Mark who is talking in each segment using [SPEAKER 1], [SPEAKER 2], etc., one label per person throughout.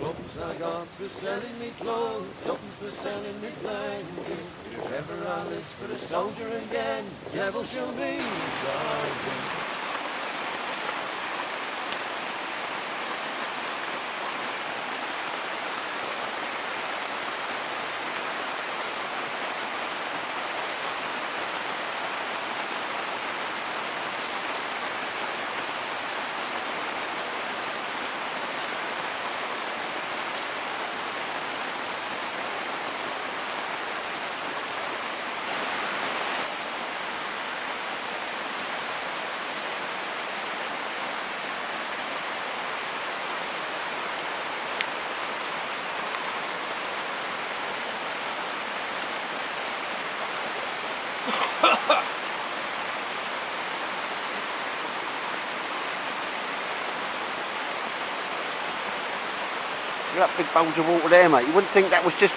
[SPEAKER 1] Ups I got for selling me clothes, uppers for selling me blanket. If ever I list for a soldier again, devil show me, sergeant.
[SPEAKER 2] Look at that big bowls of water there, mate. You wouldn't think that was just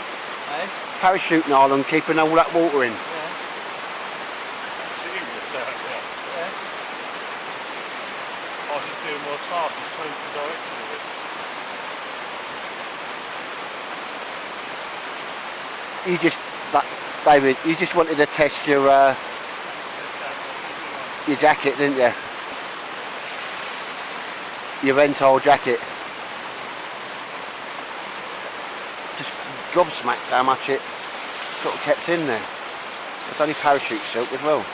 [SPEAKER 2] parachuting island keeping all that water in.
[SPEAKER 3] Yeah. Serious, yeah. I was just doing my task and changing the direction of it.
[SPEAKER 2] You just, David, you just wanted to test your jacket, didn't you? Your Ventile jacket. Just gobsmacked how much it sort of kept in there. It's only parachute silk as well.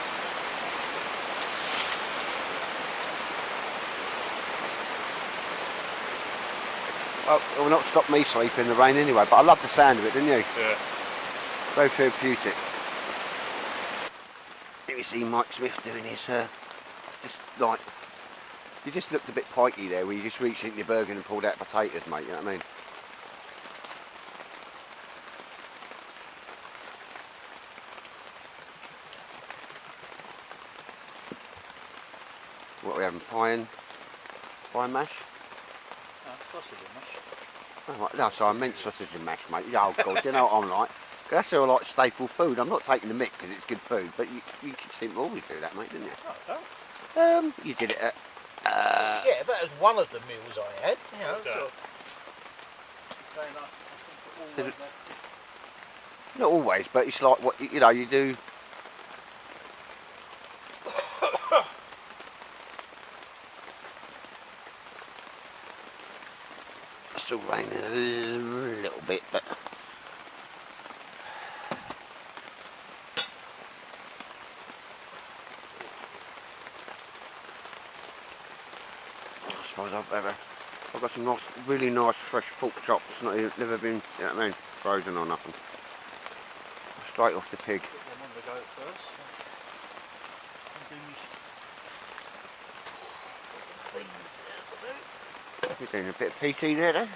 [SPEAKER 2] Well, it will not stop me sleeping in the rain anyway, but I love the sound of it, didn't you?
[SPEAKER 3] Yeah.
[SPEAKER 2] Very therapeutic. Here you see Mike Smith doing his, just like, you just looked a bit pikey there where you just reached into your burger and pulled out potatoes, mate, you know what I mean? What are we having, pie and mash?
[SPEAKER 4] Sausage and mash.
[SPEAKER 2] Oh, right. No, so I meant sausage and mash, mate. Oh God, you know what I'm like? That's all like staple food. I'm not taking the mick because it's good food, but you seem to always do that, mate, didn't you?
[SPEAKER 4] No, I don't.
[SPEAKER 2] You did it at...
[SPEAKER 4] Yeah, that was one of the meals I had. You know,
[SPEAKER 2] So not always, but it's like what you know. You do. It's still raining a little bit, but. I suppose I've got some nice, really nice fresh pork chops. Never been, you know what I mean, frozen or nothing. Straight off the pig. You're doing a bit of PT there, though.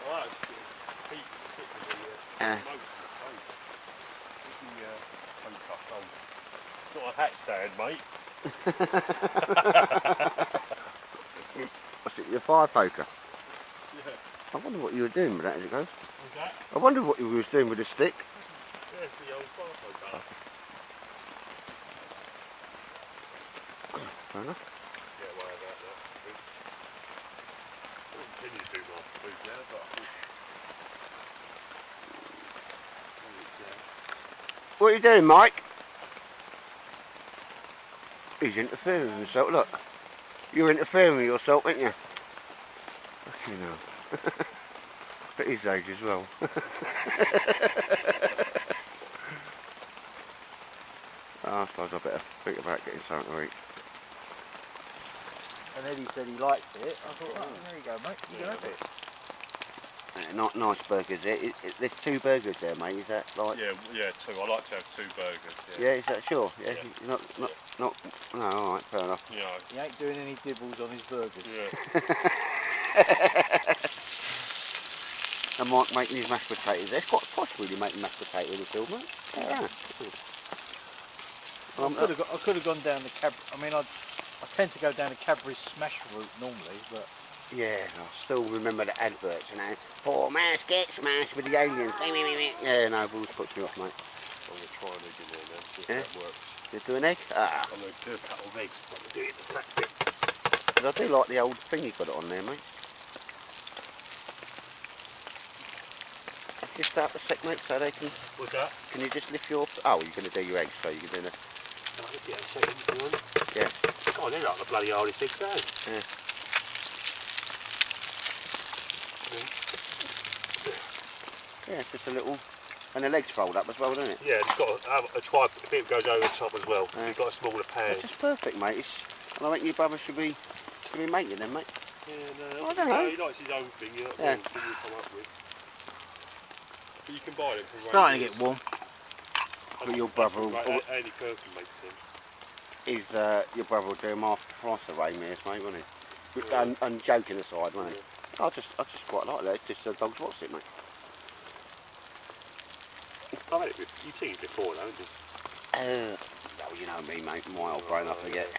[SPEAKER 3] Well, it's Pete, particularly, it's not a hat stand, mate.
[SPEAKER 2] What's it, your fire poker?
[SPEAKER 3] Yeah.
[SPEAKER 2] I wonder what you were doing with that as it goes.
[SPEAKER 3] What's that?
[SPEAKER 2] I wonder what you was doing with the stick.
[SPEAKER 3] Yeah, it's the old fire poker.
[SPEAKER 2] Fair enough.
[SPEAKER 3] Yeah, well, that. I'll continue to do my food now, but I think...
[SPEAKER 2] What are you doing, Mike? He's interfering with himself, look. You're interfering with yourself, aren't you? Fucking hell. At his age as well. I suppose I better think about getting something to eat.
[SPEAKER 4] And Eddie said he liked it. I thought, oh, there you go, mate. You can have it.
[SPEAKER 2] Not nice burgers there. There's 2 burgers there, mate. Is that like?
[SPEAKER 3] Yeah, 2. I like to have 2 burgers.
[SPEAKER 2] Yeah, is that sure? Yeah.
[SPEAKER 3] Yeah.
[SPEAKER 2] Not. No, all right, fair enough.
[SPEAKER 3] Yeah.
[SPEAKER 4] He ain't doing any dibbles on his burgers.
[SPEAKER 3] Yeah.
[SPEAKER 2] And Mike making his mashed potatoes. It's quite posh, really, making mashed potatoes in the field, mate. Yeah.
[SPEAKER 4] I could have gone down the I mean, I tend to go down the Cadbury smash route normally, but.
[SPEAKER 2] Yeah, I still remember the adverts, you know. Poor mash, get smashed with the aliens. Yeah, no, it always puts me off, mate.
[SPEAKER 3] I'm going to try an egg in there now, see if
[SPEAKER 2] Yeah?
[SPEAKER 3] that works.
[SPEAKER 2] Just do an egg? Ah.
[SPEAKER 3] I'm going to do a couple of eggs, but I'm going to do it in the flat bit.
[SPEAKER 2] because I do like the old thing you got it on there, mate. Just start the sec, mate, so they can...
[SPEAKER 3] What's that?
[SPEAKER 2] Can you just lift your... Oh, you're going to do your eggs, so you're doing a... Yeah.
[SPEAKER 3] Oh, they're like the bloody hardest eggs there.
[SPEAKER 2] Yeah. Yeah, it's just a little... And the legs fold up as well, don't it?
[SPEAKER 3] Yeah, it's got a bit goes over the top as well.
[SPEAKER 2] Yeah.
[SPEAKER 3] You've got a smaller pan.
[SPEAKER 2] It's just perfect, mate. And I think your brother should be making them, mate.
[SPEAKER 3] Yeah, no,
[SPEAKER 2] I don't know.
[SPEAKER 3] he likes his own thing, you know,
[SPEAKER 2] Yeah.
[SPEAKER 3] thing you come up with. But you can buy them from
[SPEAKER 4] Starting to get warm.
[SPEAKER 2] But your brother will...
[SPEAKER 3] Andy Kirkman makes them.
[SPEAKER 2] Your brother will do them half the price of Raymere's, mate, won't he? And joking aside, won't he? I just quite like that. It's just a dog's what's it, mate.
[SPEAKER 3] I've had it you've seen it before, haven't you?
[SPEAKER 2] Well, you know me, mate. My old brain, I forget.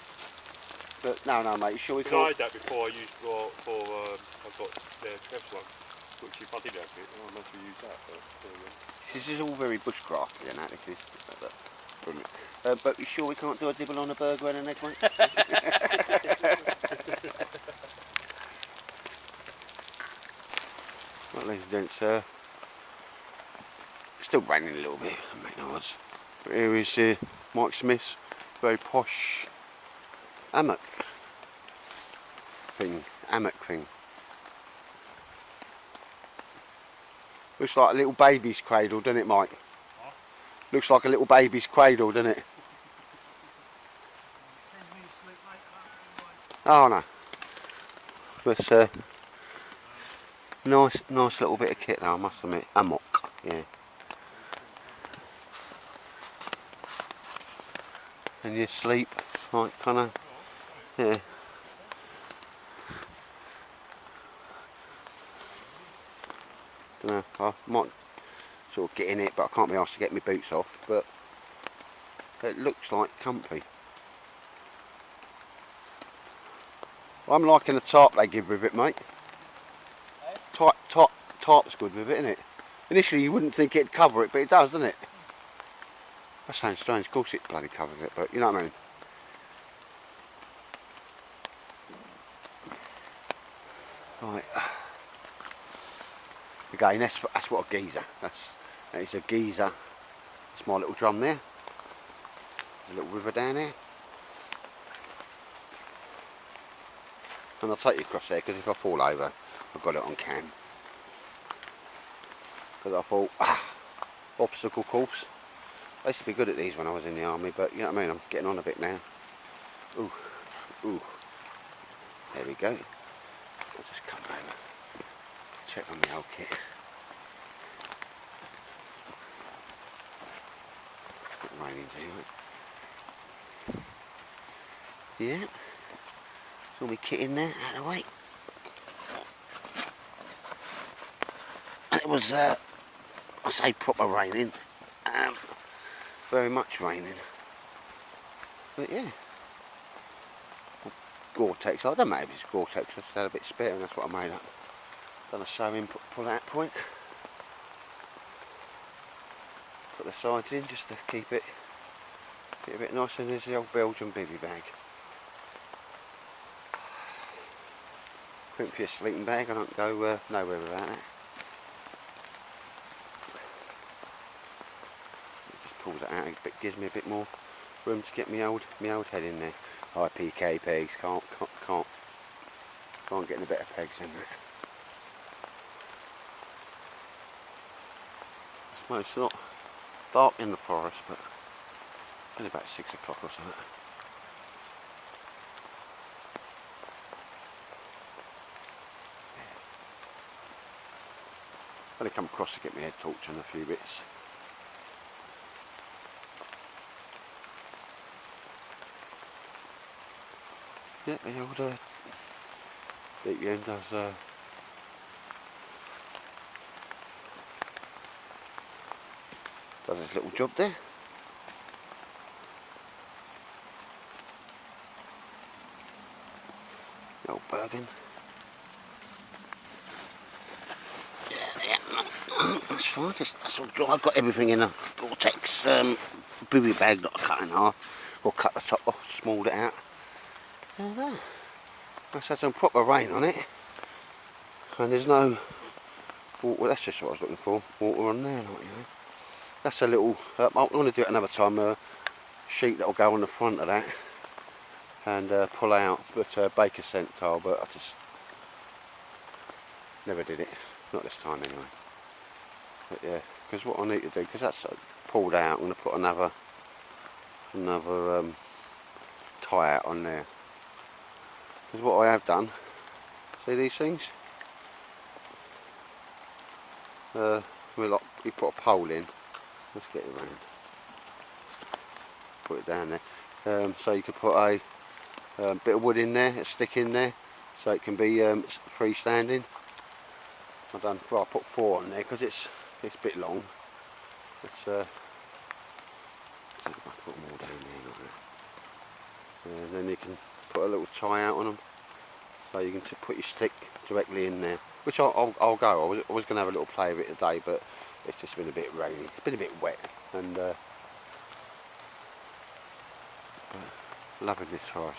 [SPEAKER 2] But no, mate. Sure we
[SPEAKER 3] I
[SPEAKER 2] can.
[SPEAKER 3] had that before. I used for I've got Trev's one. Which if I did have it, I must have used that for
[SPEAKER 2] This is all very bushcrafty and that. This is brilliant. But you sure we can't do a dibble on a burger and an egg, mate? Well, ladies and gents, it's still raining a little bit, make no odds. But here is Mike Smith's very posh hammock thing. Looks like a little baby's cradle, doesn't it, Mike?
[SPEAKER 3] Huh?
[SPEAKER 2] Looks like a little baby's cradle, doesn't it? Oh no. But nice little bit of kit though, I must admit. Hammock, yeah. And you sleep like kinda, yeah. Dunno, I might sort of get in it, but I can't be asked to get my boots off, but it looks like comfy. I'm liking the tarp they give with it, mate. Tarp's good with it, isn't it? Initially you wouldn't think it'd cover it, but it does, doesn't it? That sounds strange, of course it bloody covers it, but you know what I mean? Right. Again, that's what a geezer. That is a geezer. That's my little drum there. There's a little river down there. And I'll take you across there because if I fall over, I've got it on cam. Because I thought, obstacle course. I used to be good at these when I was in the army, but you know what I mean, I'm getting on a bit now. Ooh. There we go. I'll just come over, check on my old kit. It's not raining too much. Yeah. All my kit in there, out of the way. And it was, I say proper raining, very much raining. But yeah, Gore-Tex, I don't know if it's Gore-Tex, I just had a bit spare and that's what I made up. Done a sewing pull out point. Put the sides in just to keep it a bit nice, and there's the old Belgian bivvy bag. Print for your sleeping bag, I don't go nowhere without it. It just pulls it out, it gives me a bit more room to get my old head in there. IPK pegs, can't get any better pegs in there. Well, it's not dark in the forest, but it's only about 6 o'clock or something. I've only come across to get my head torch and a few bits. Yeah, the old deep end does his little job there. The old Bergen. That's fine, that's all dry. I've got everything in a Gore-Tex booby bag that I cut in half, or cut the top off, smalled it out. There we go. It's had some proper rain on it, and there's no water. That's just what I was looking for, water on there, like, you know. That's a little, I want to do it another time, a sheet that will go on the front of that and pull out, but Baker scent tile, but I just never did it, not this time anyway. But yeah, because what I need to do, because that's pulled out, I'm going to put another tie out on there. Because what I have done, see these things? You put a pole in, let's get it around, put it down there, so you can put a bit of wood in there, a stick in there, so it can be freestanding. I put 4 on there because it's a bit long. Let's put them all down there like that. And then you can put a little tie out on them, so you can put your stick directly in there. Which I'll go. I was going to have a little play with it today, but it's just been a bit rainy. It's been a bit wet, and loving this forest.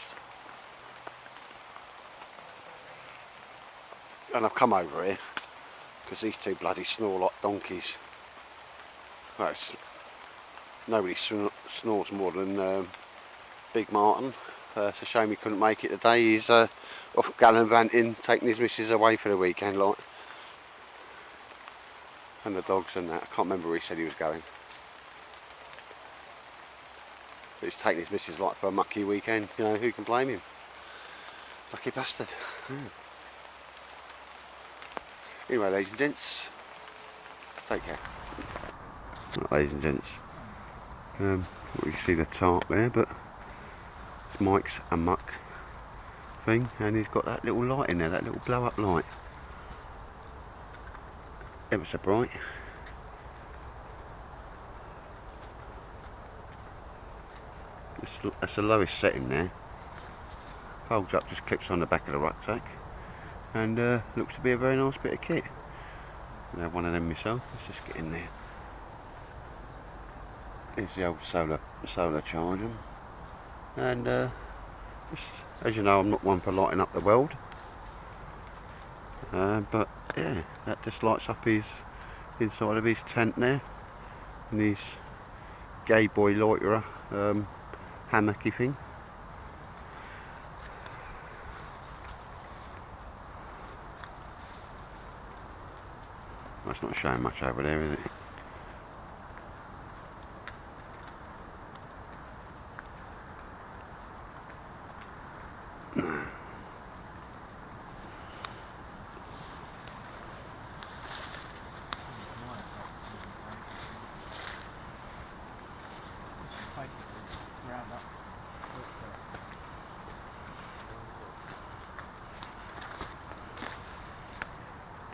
[SPEAKER 2] And I've come over here because these two bloody snore like donkeys. Well, nobody snores more than Big Martin. It's a shame he couldn't make it today. He's off gallivanting, taking his missus away for the weekend, like. And the dogs and that. I can't remember where he said he was going. But he's taking his missus like for a mucky weekend. You know, who can blame him? Lucky bastard. Anyway, ladies and gents, take care. Right, ladies and gents, you see the tarp there, but it's Mike's a muck thing, and he's got that little light in there, that little blow up light. Ever so bright. That's the lowest setting there. Folds up, just clips on the back of the rucksack, and looks to be a very nice bit of kit. I have one of them myself. Let's just get in there. Here's the old solar charger, and as you know, I'm not one for lighting up the world, but yeah, that just lights up his inside of his tent there, and his gay boy loiterer hammocky thing. That's not showing much over there, is it?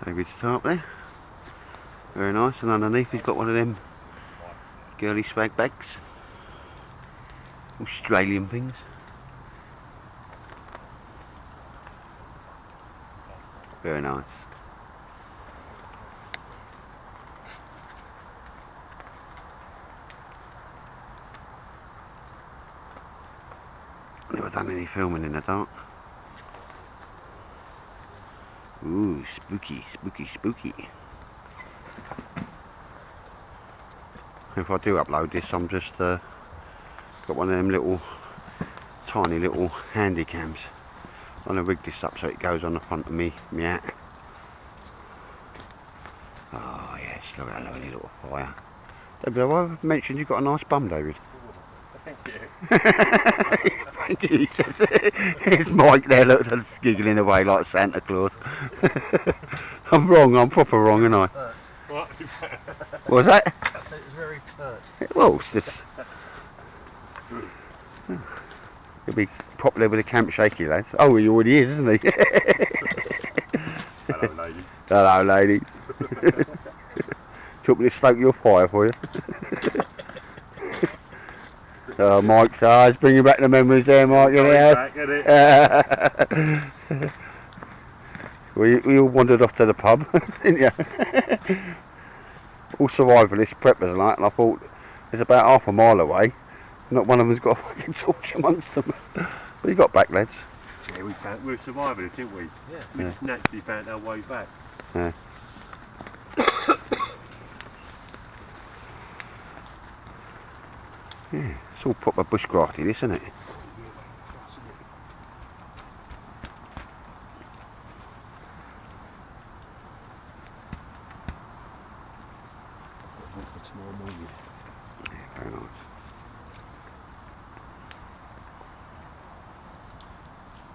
[SPEAKER 2] David's tarp there, very nice, and underneath he's got one of them girly swag bags, Australian things. Very nice. Never done any filming in the dark. Ooh, spooky, spooky, spooky. If I do upload this, I'm just got one of them little, tiny little handy cams. I'm going to rig this up so it goes on the front of me hat. Oh yes, look at that lovely little fire. David, have I mentioned you've got a nice bum, David?
[SPEAKER 3] Thank you.
[SPEAKER 2] Thank you, he says. Here's Mike there, look, giggling away like Santa Claus. I'm wrong, I'm proper wrong, aren't I?
[SPEAKER 3] What?
[SPEAKER 2] What was that?
[SPEAKER 4] It was very pert.
[SPEAKER 2] Well, it's just... He'll be popular with the camp shaky lads. Oh, he already is, isn't he?
[SPEAKER 3] Hello, ladies.
[SPEAKER 2] Hello, ladies. Took me to stoke your fire for you. Oh, Mike's eyes, bringing back the memories there, Mike.
[SPEAKER 3] Back, isn't it?
[SPEAKER 2] We all wandered off to the pub, didn't you? All survivalists, preppers and that, and I thought it's about half a mile away. Not one of them's got a fucking torch amongst them. But you got back, lads.
[SPEAKER 3] Yeah, we were survivors, didn't we?
[SPEAKER 4] Yeah.
[SPEAKER 3] We just naturally found our way back.
[SPEAKER 2] Yeah. Yeah, it's all proper bushcrafty, this, isn't it? Yeah, very nice.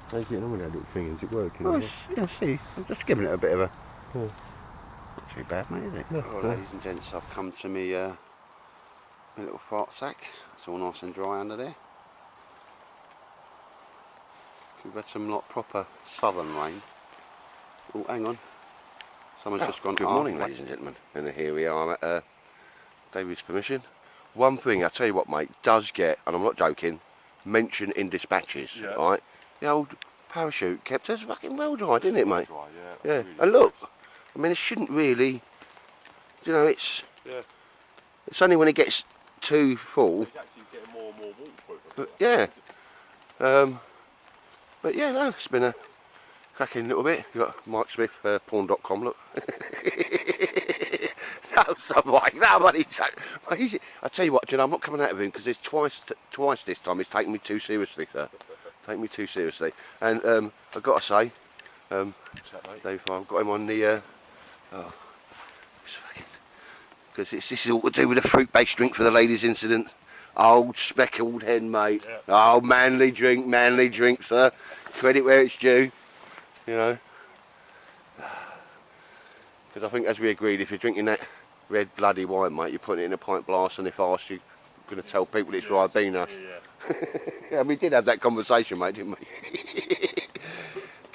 [SPEAKER 3] How are you getting on with that little thing? Is it working?
[SPEAKER 2] Well, yeah, see, I'm just giving it a bit of a...
[SPEAKER 3] Yeah.
[SPEAKER 2] Not too bad, mate, is it?
[SPEAKER 3] No,
[SPEAKER 2] Well,
[SPEAKER 3] no.
[SPEAKER 2] ladies and gents, I've come to me, my little fart sack. It's all nice and dry under there. We've had some like proper southern rain. Oh, hang on. Someone's just gone. Good morning, ladies and gentlemen. And here we are at David's permission. One thing, I tell you what, mate, does get, and I'm not joking, mentioned in dispatches,
[SPEAKER 3] Yeah.
[SPEAKER 2] right? The old parachute kept us fucking well dry, didn't it, mate?
[SPEAKER 3] Dry,
[SPEAKER 2] Yeah.
[SPEAKER 3] really
[SPEAKER 2] And look, I mean, it shouldn't really, you know, it's only when it gets too full.
[SPEAKER 3] It's actually getting more and more waterproof.
[SPEAKER 2] But yeah. But yeah, no, it's been a cracking little bit. You got Mike Smith, porn.com, look. No, so Mike, no, buddy. I tell you what, you know, I'm not coming out of him because it's twice this time. It's taken me too seriously, sir. Taking me too seriously. And I've got to say, Dave, I've got him on the, because this is all to do with a fruit-based drink for the ladies incident. Old speckled hen, mate. Yeah. Oh, manly drink, sir. Credit where it's due, you know. Because I think, as we agreed, if you're drinking that red bloody wine, mate, you're putting it in a pint glass, and if asked, you're going to tell people it's Ribena. Yeah. Yeah, we did have that conversation, mate, didn't we?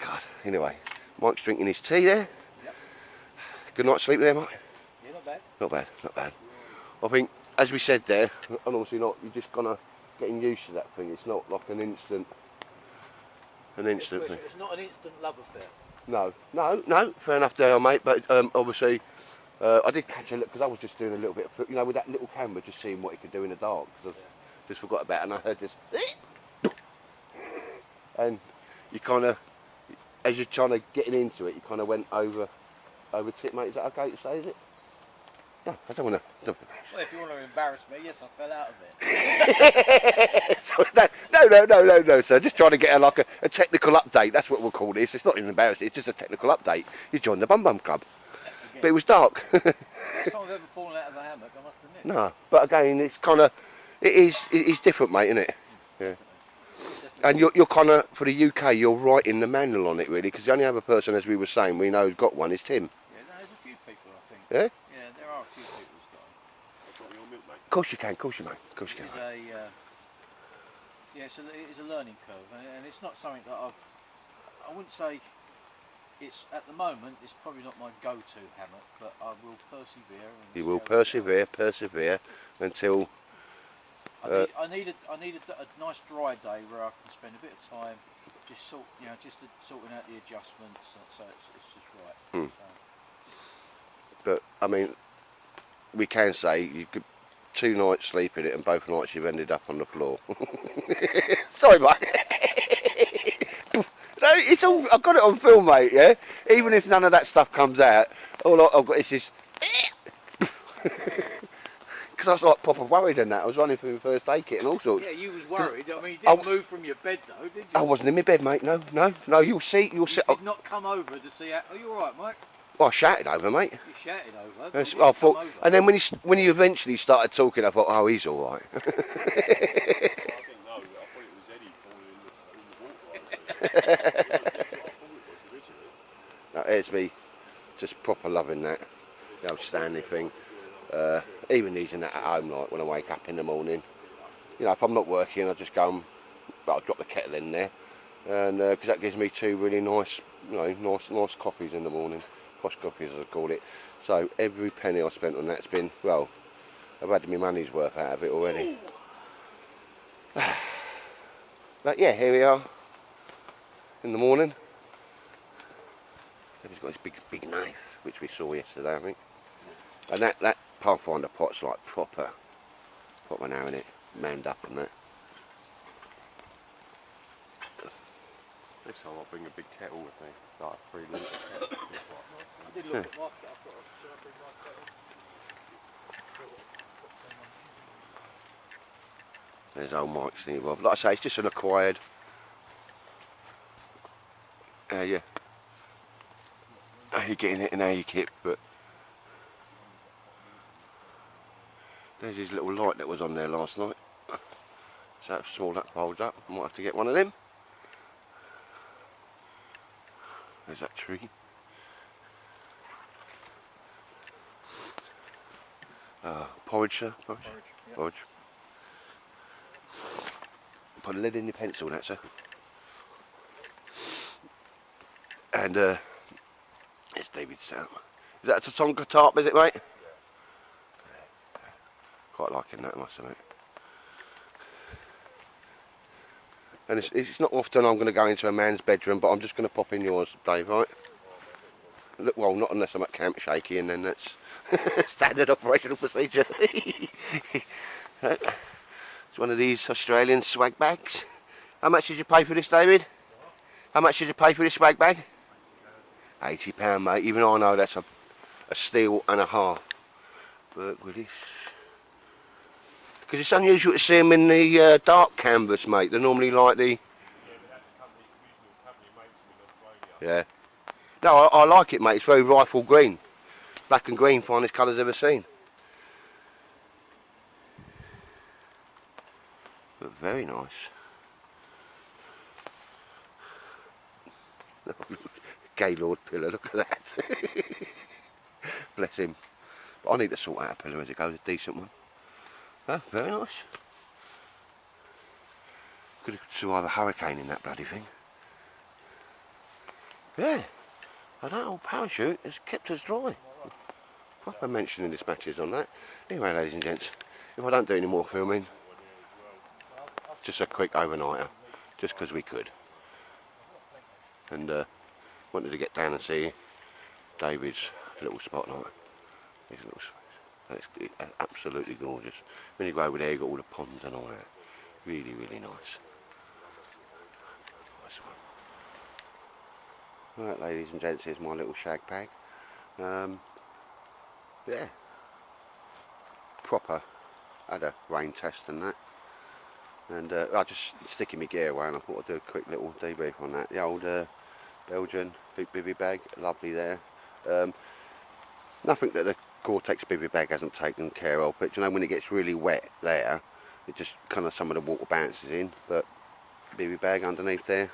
[SPEAKER 2] God, anyway, Mike's drinking his tea there. Yep. Good night's sleep there, Mike?
[SPEAKER 4] Yeah, not bad.
[SPEAKER 2] Not bad, not bad. I think, as we said there, and obviously not, you're just kind of getting used to that thing. It's not like an instant thing.
[SPEAKER 4] It's not an instant love affair.
[SPEAKER 2] No, fair enough there, mate, but obviously, I did catch a look, because I was just doing a little bit of, you know, with that little camera, just seeing what it could do in the dark, because I just forgot about it, and I heard this, and you kind of, as you're trying to getting into it, you kind of went over tip, mate. Is that okay to say, is it? No, I don't want to.
[SPEAKER 4] Well, if you want to embarrass me, yes, I fell out of
[SPEAKER 2] it. No, sir. Just trying to get a technical update. That's what we'll call this. It's not even embarrassing. It's just a technical update. You joined the Bum Bum Club, but it was dark.
[SPEAKER 4] First time I've ever fallen out of a hammock, I must admit.
[SPEAKER 2] No, but again, it's kind of, it is different, mate, isn't it? Yeah. And you're kind of, for the UK, you're writing the manual on it, really, because the only other person, as we were saying, we know who's got one is Tim.
[SPEAKER 4] Yeah, there's a few people, I think.
[SPEAKER 2] Yeah?
[SPEAKER 4] Yeah, there are a few people who's got them.
[SPEAKER 3] Got your milk, mate.
[SPEAKER 2] Of course you can, mate. Of course you can.
[SPEAKER 4] It's a learning curve, and it's not something that I wouldn't say it's, at the moment, it's probably not my go-to hammock, but I will persevere.
[SPEAKER 2] You will persevere until...
[SPEAKER 4] I need a nice dry day where I can spend a bit of time just sorting out the adjustments, so it's just right.
[SPEAKER 2] But I mean, we can say you could 2 nights sleep in it, and both nights you've ended up on the floor. Sorry, mate. No, it's all. I've got it on film, mate. Yeah. Even if none of that stuff comes out, all I've got is this. Because I was like proper worried in that. I was running for my first aid kit and all sorts.
[SPEAKER 4] Yeah, you was worried. I mean, you didn't move from your bed though, did you?
[SPEAKER 2] I wasn't in my bed, mate. No. You'll see.
[SPEAKER 4] You did not come over to see how... Are you alright, Mike?
[SPEAKER 2] Well, I shouted over, mate.
[SPEAKER 4] You shouted over.
[SPEAKER 2] Yes, I thought, and then when you eventually started talking, I thought, oh, he's all right.
[SPEAKER 3] I think no. I thought it was Eddie falling in the water. I thought it was originally.
[SPEAKER 2] No, it's me, just proper loving that, the old Stanley thing. Even using that at home, like when I wake up in the morning. You know, if I'm not working, I just go and I'll drop the kettle in there, and because that gives me 2 really nice, you know, nice coffees in the morning, posh coffees as I call it. So every penny I spent on that's been, well, I've had my money's worth out of it already. But yeah, here we are in the morning. He's got this big knife, which we saw yesterday, I think. And that Pathfinder pot's like proper now, innit? Manned up and that.
[SPEAKER 3] This time I'll bring a big kettle with me, like a 3 litre kettle.
[SPEAKER 4] I did look at my kettle, I thought, should I bring my kettle?
[SPEAKER 2] There's old Mike's thing above. Like I say, it's just an acquired. Yeah. How you getting it and how you kip, but there's his little light that was on there last night. So that's small that folds up. Might have to get one of them. There's that tree. Porridge, sir. Porridge.
[SPEAKER 4] Yep.
[SPEAKER 2] Porridge. Put a lid in your pencil, that, sir. And it's David's sound. Is that a Tonka tarp, is it, mate? Yeah. Quite liking that, I must admit. And it's not often I'm going to go into a man's bedroom, but I'm just going to pop in yours, Dave, right? Look, well, not unless I'm at camp shaky, and then that's standard operational procedure. It's one of these Australian swag bags. How much did you pay for this, David? How much did you pay for this swag bag? £80, mate. Even I know that's a steal and a half. But with this, because it's unusual to see them in the dark canvas, mate. They're normally like the. Yeah. No, I like it, mate. It's very rifle green, black and green, finest colours ever seen. But very nice. Gaylord pillar, look at that. Bless him. But I need to sort out a pillar as it goes, a decent one. Oh, very nice. Could survive a hurricane in that bloody thing. Yeah. That old parachute has kept us dry. Proper mentioning his matches on that. Anyway, ladies and gents, if I don't do any more filming, just a quick overnighter, just because we could. And wanted to get down and see David's little spotlight. His little space. It's absolutely gorgeous. When you go over there, you've got all the ponds and all that. Really, really nice. Nice one. Right, ladies and gents, here's my little shag bag. Yeah. Proper. Had a rain test and that. And I just sticking my gear away, and I thought I'd do a quick little debrief on that. The old Belgian big bivvy bag, lovely there. Nothing that the Gore-Tex bivvy bag hasn't taken care of, but you know, when it gets really wet there, it just kind of some of the water bounces in. But bivvy bag underneath there,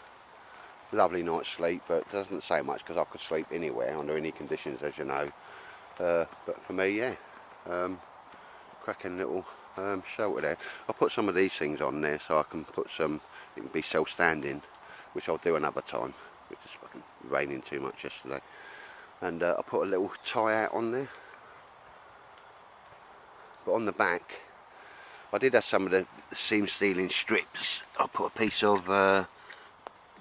[SPEAKER 2] lovely night's sleep, but doesn't say much because I could sleep anywhere under any conditions, as you know. But for me, yeah, cracking little shelter there. I'll put some of these things on there so I can put some. It can be self-standing, which I'll do another time. It was fucking raining too much yesterday. And I put a little tie out on there. But on the back, I did have some of the seam sealing strips. I put a piece of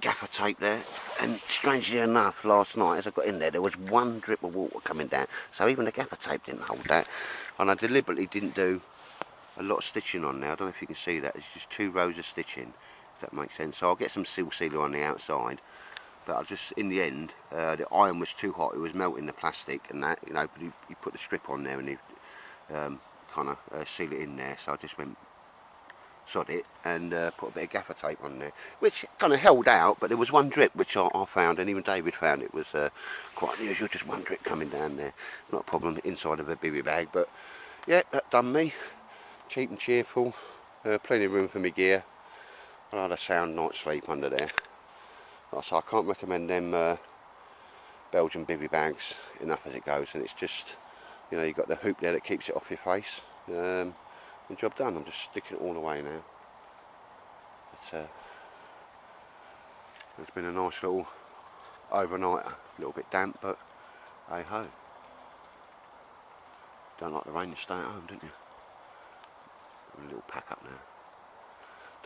[SPEAKER 2] gaffer tape there, and strangely enough, last night as I got in there, there was one drip of water coming down. So even the gaffer tape didn't hold that. And I deliberately didn't do a lot of stitching on there. I don't know if you can see that. It's just 2 rows of stitching, if that makes sense. So I'll get some seal sealer on the outside. But I just, in the end, the iron was too hot. It was melting the plastic and that, you know. But you put the strip on there and you kind of seal it in there. So I just went sod it and put a bit of gaffer tape on there, which kind of held out. But there was one drip which I found, and even David found it was quite unusual. Just one drip coming down there. Not a problem inside of a bivvy bag. But yeah, that done me. Cheap and cheerful. Plenty of room for my gear. I had a sound night's sleep under there. So I can't recommend them Belgian bivvy bags enough as it goes, and it's just, you know, you've got the hoop there that keeps it off your face. The job done. I'm just sticking it all away now. But, it's been a nice little overnight, a little bit damp, but hey ho. Don't like the rain, you stay at home, don't you? A little pack up now.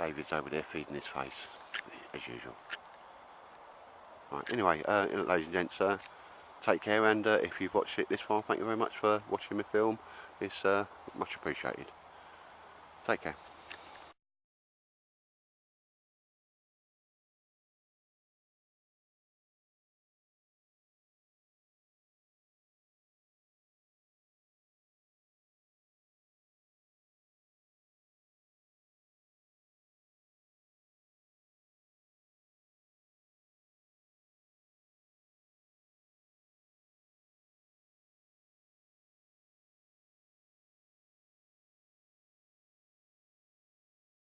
[SPEAKER 2] David's over there feeding his face, as usual. Right, anyway, ladies and gents, take care, and if you've watched it this far, thank you very much for watching my film. It's much appreciated. Take care.